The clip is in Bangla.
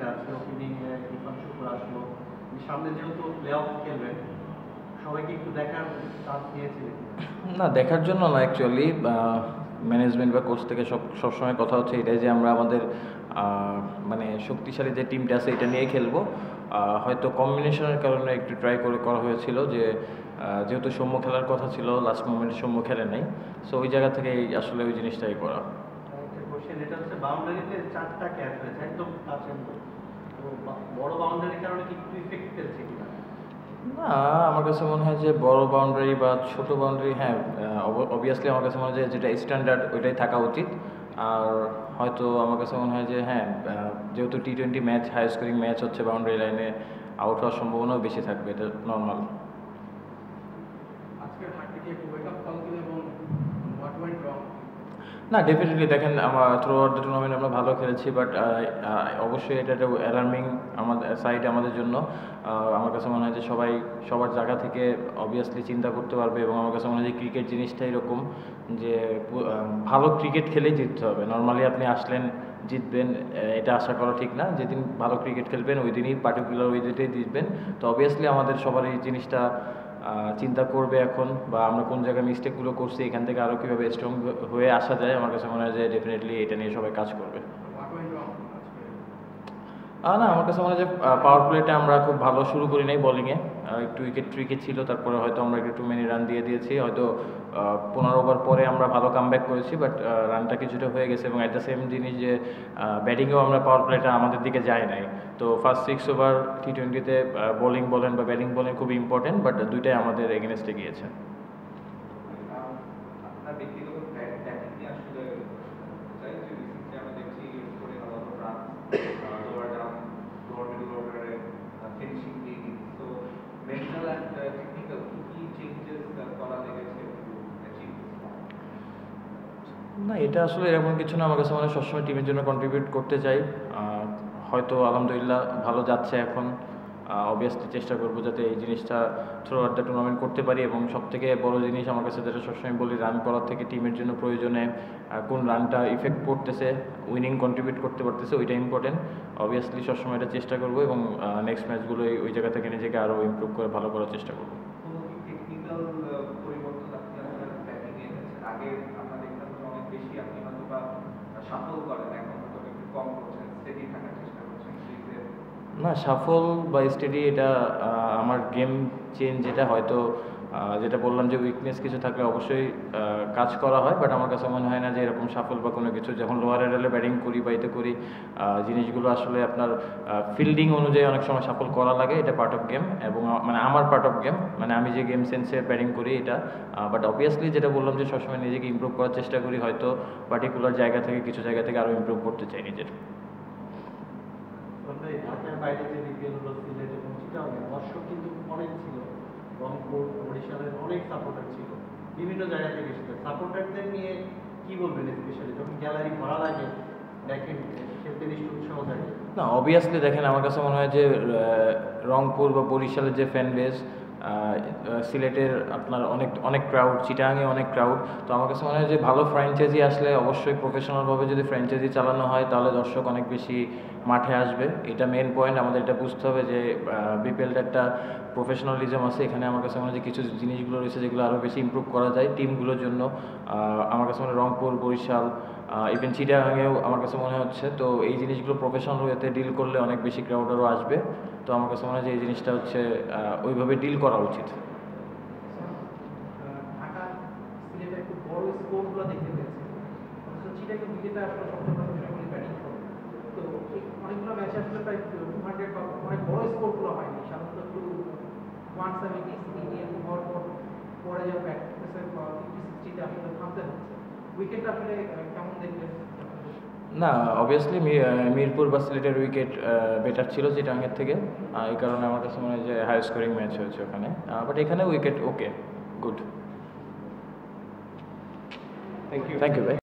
আজকে ওপেনিং ইরফান শুকুর আসলো, সামনে যেহেতু প্লে অফ খেলবেন, সবাইকে একটু দেখার চান্স নিয়েছিলেন? না, দেখার জন্য না অ্যাকচুয়ালি। ম্যানেজমেন্ট বা কোচ থেকে সবসময় কথা হচ্ছে এটাই যে আমরা আমাদের মানে শক্তিশালী যে টিমটা আছে এটা নিয়ে খেলবো। হয়তো কম্বিনেশনের কারণে একটু ট্রাই করা হয়েছিল যে যেহেতু সৌম্য খেলার কথা ছিল, লাস্ট মোমেন্টে সৌম্য খেলে নাই, সো ওই জায়গা থেকে আসলে ওই জিনিসটাই করা। কোশ্চেন এটা হচ্ছে, বাউন্ডারিতে 4টা ক্যাচ হয়েছে একদম কাছে, তো বড় বাউন্ডারির কারণে কি একটু ইফেক্ট ফেলছে কিনা? না, আমার কাছে মনে হয় যে বড় বাউন্ডারি বা ছোট বাউন্ডারি, হ্যাঁ অবভিয়াসলি আমার কাছে মনে হয় যে যেটা স্ট্যান্ডার্ড ওইটাই থাকা উচিত। আর হয়তো আমার কাছে মনে হয় যে হ্যাঁ, যেহেতু টি-20 ম্যাচ, হাই স্কোরিং ম্যাচ হচ্ছে, বাউন্ডারি লাইনে আউট হওয়ার সম্ভাবনাও বেশি থাকবে, এটা নর্মাল। না, ডেফিনেটলি দেখেন, থ্রু আউট দ্য টুর্নামেন্ট আমরা ভালো খেলেছি, বাট অবশ্যই এটা একটা অ্যালার্মিং আমাদের জন্য। আমার কাছে মনে হয় যে সবাই সবার জায়গা থেকে অবভিয়াসলি চিন্তা করতে পারবে, এবং আমার কাছে মনে হয় যে ক্রিকেট জিনিসটা এরকম যে ভালো ক্রিকেট খেলেই জিততে হবে। নর্মালি আপনি আসলেন জিতবেন এটা আশা করা ঠিক না। যেদিন ভালো ক্রিকেট খেলবেন ওই দিনই পার্টিকুলার ওই দিনটাই জিতবেন। তো অবভিয়াসলি আমাদের সবার এই জিনিসটা চিন্তা করবে এখন, বা আমরা কোন জায়গায় মিস্টেকগুলো করছি, এখান থেকে আরও কীভাবে স্ট্রং হয়ে আসা যায়। আমার কাছে মনে হয় যে ডেফিনেটলি এটা নিয়ে সবাই কাজ করবে। না, আমার কাছে মনে হয় যে পাওয়ার প্লেটা আমরা খুব ভালো শুরু করি নাই বোলিংয়ে, একটু উইকেট ছিল, তারপরে হয়তো আমরা একটু টু মেনি রান দিয়ে দিয়েছি। হয়তো 15 ওভার পরে আমরা ভালো কামব্যাক করেছি, বাট রানটা কিছুটা হয়ে গেছে। এবং অ্যাট দ্য সেম জিনিস যে ব্যাটিংয়েও আমরা পাওয়ার প্লেটা আমাদের দিকে যায় নাই। তো ফার্স্ট 6 ওভার টি-20তে বোলিং বলেন বা ব্যাটিং বলেন খুব ইম্পর্টেন্ট, বাট দুইটাই আমাদের এগেনস্টে গিয়েছে। না, এটা আসলে এরকম কিছু না। আমার কাছে মনে হয় সবসময় টিমের জন্য কন্ট্রিবিউট করতে চাই। হয়তো আলহামদুলিল্লাহ ভালো যাচ্ছে এখন। অবভিয়াসলি চেষ্টা করবো যাতে এই জিনিসটা থ্রু আউট দ্য টুর্নামেন্ট করতে পারি। এবং সবথেকে বড় জিনিস আমার কাছে যেটা সবসময় বলি, রান করার থেকে টিমের জন্য প্রয়োজনে কোন রানটা ইফেক্ট পড়তেছে, উইনিং কন্ট্রিবিউট করতে পারতেছে, ওইটা ইম্পর্টেন্ট। অবভিয়াসলি সবসময় এটা চেষ্টা করবো, এবং নেক্সট ম্যাচগুলো ওই জায়গা থেকে নিজেকে আরও ইমপ্রুভ করে ভালো করার চেষ্টা করবো। না, সাফল বা স্টেডি এটা আমার গেম চেঞ্জ যেটা হয়তো যেটা বললাম যে উইকনেস কিছু থাকলে অবশ্যই কাজ করা হয়, বাট আমার কাছে মনে হয় না যে এরকম সাফল বা কোনো কিছু। যখন লোয়ার অর্ডারে ব্যাটিং করি বা এতে করি, জিনিসগুলো আসলে আপনার ফিল্ডিং অনুযায়ী অনেক সময় সাফল করা লাগে, এটা পার্ট অফ গেম। এবং মানে আমার পার্ট অফ গেম, মানে আমি যে গেম সেন্সে ব্যাটিং করি এটা। বাট অবভিয়াসলি যেটা বললাম যে সবসময় নিজেকে ইমপ্রুভ করার চেষ্টা করি, হয়তো পার্টিকুলার জায়গা থেকে কিছু জায়গা থেকে আরও ইমপ্রুভ করতে চাই নিজের। ঢাকার বাইরে যে বিপিএল হলো, সিলেট এবং চিটাগাংয়ে দর্শক কিন্তু অনেক ছিল, রংপুর, বরিশালের অনেক সাপোর্টার ছিল, বিভিন্ন জায়গা থেকে এসেছে। সাপোর্টারদের নিয়ে কি বলবেন, স্পেশালি যখন গ্যালারি ভরা লাগে, দেখেন খেলতে নিশ্চয় উৎসাহ থাকে? না, অবভিয়াসলি দেখেন, আমার কাছে মনে হয় যে রংপুর বা বরিশালের যে ফ্যান বেস, সিলেটের আপনার অনেক অনেক ক্রাউড, চিটাগাংয়ে অনেক ক্রাউড। তো আমার কাছে মনে হয় যে ভালো ফ্র্যাঞ্চাইজি আসলে অবশ্যই প্রফেশনালভাবে যদি ফ্র্যাঞ্চাইজি চালানো হয়, তাহলে দর্শক অনেক বেশি মাঠে আসবে। এটা মেন পয়েন্ট, আমাদের এটা বুঝতে হবে যে বিপিএলটা একটা প্রফেশনালিজম আছে এখানে। আমার কাছে মনে হয় যে কিছু জিনিসগুলো রয়েছে যেগুলো আরও বেশি ইমপ্রুভ করা যায় টিমগুলোর জন্য। আমার কাছে মনে হয় রংপুর, বরিশাল, ইভেন চিটাগাংয়েও আমার কাছে মনে হচ্ছে। তো এই জিনিসগুলো প্রফেশনাল ওয়েতে ডিল করলে অনেক বেশি ক্রাউডারও আসবে। তো আমার কাছে মনে হয় যে এই জিনিসটা হচ্ছে ওইভাবে ডিল করা উচিত। না, অবভিয়াসলি মিরপুর বা সিলেটের উইকেট বেটার ছিল চিটাগাংয়ের থেকে। এই কারণে আমার কাছে মনে হয় যে হাই স্কোরিং ম্যাচ হয়েছে ওখানে। বাট এখানে wicket okay, good. Thank you ভাই।